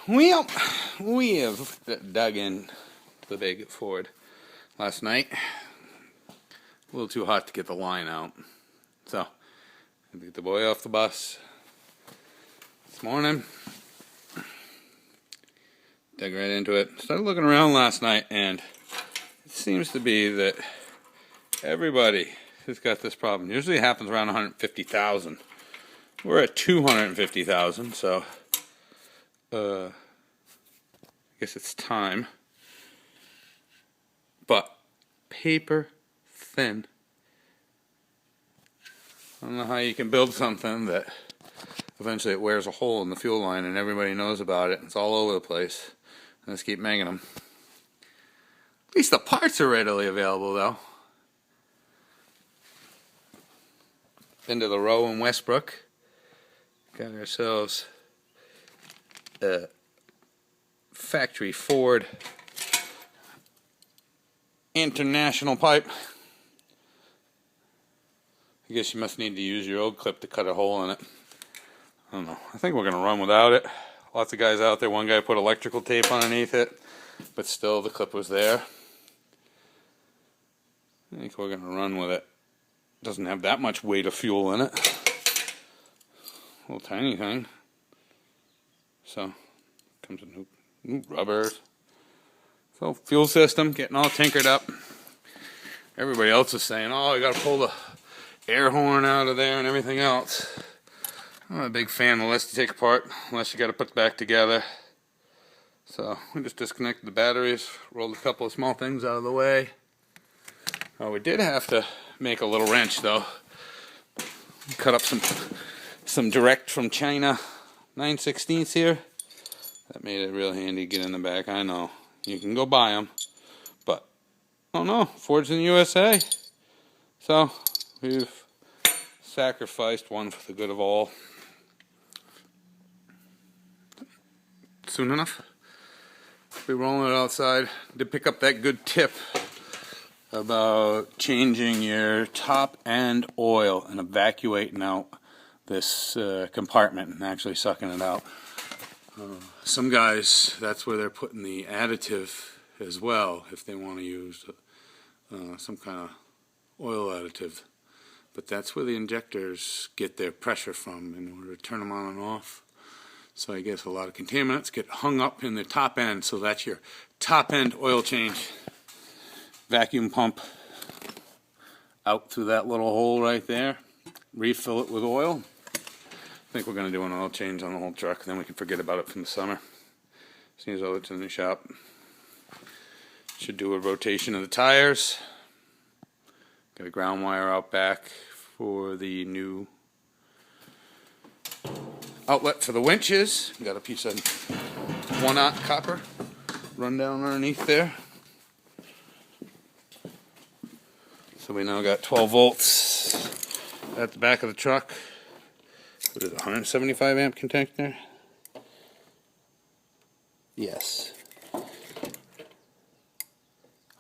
Well, we have dug in the big Ford last night. A little too hot to get the line out. So, I get the boy off the bus this morning. Dug right into it. Started looking around last night, and it seems to be that everybody has got this problem. Usually it happens around 150,000. We're at 250,000, so I guess it's time. But paper thin. I don't know how you can build something that eventually it wears a hole in the fuel line and everybody knows about it. It's all over the place. Let's keep making them. At least the parts are readily available, though. Into the row in Westbrook. Got ourselves a factory Ford International pipe. I guess you must need to use your old clip to cut a hole in it. I don't know. I think we're going to run without it. Lots of guys out there. One guy put electrical tape underneath it, but still the clip was there. I think we're going to run with it. Doesn't have that much weight of fuel in it. Little tiny thing. So, comes with new rubbers. So, fuel system getting all tinkered up. Everybody else is saying, oh, you got to pull the air horn out of there and everything else. I'm not a big fan unless you take apart, unless you got to put it back together. So we just disconnected the batteries, rolled a couple of small things out of the way. We did have to make a little wrench though. Cut up some direct from China 9/16 here. That made it real handy to get in the back. I know you can go buy them, but oh no, Ford's in the USA. So we've sacrificed one for the good of all. Soon enough, we'll be rolling it outside. Did pick up that good tip about changing your top end oil and evacuating out this compartment and actually sucking it out. Some guys, that's where they're putting the additive as well if they want to use some kind of oil additive. But that's where the injectors get their pressure from in order to turn them on and off. So I guess a lot of contaminants get hung up in the top end, so that's your top end oil change. Vacuum pump out through that little hole right there. Refill it with oil. I think we're going to do an oil change on the whole truck, then we can forget about it from the summer. Seems though it's in the shop. Should do a rotation of the tires. Got a ground wire out back for the new outlet for the winches. Got a piece of 1/0 copper run down underneath there. So we now got 12 volts at the back of the truck. What is it, 175 amp contactor? Yes.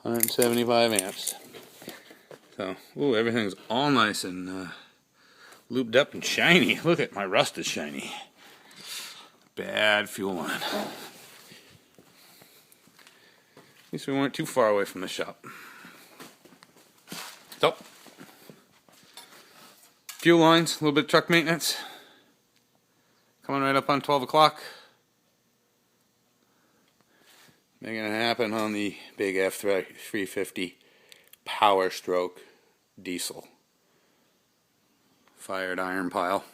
175 amps. So, ooh, everything's all nice and lubed up and shiny. Look at my rust is shiny. Bad fuel line. At least we weren't too far away from the shop. So, fuel lines, a little bit of truck maintenance. Coming right up on 12 o'clock. Making it happen on the big F350 Power Stroke diesel. Fired iron pile.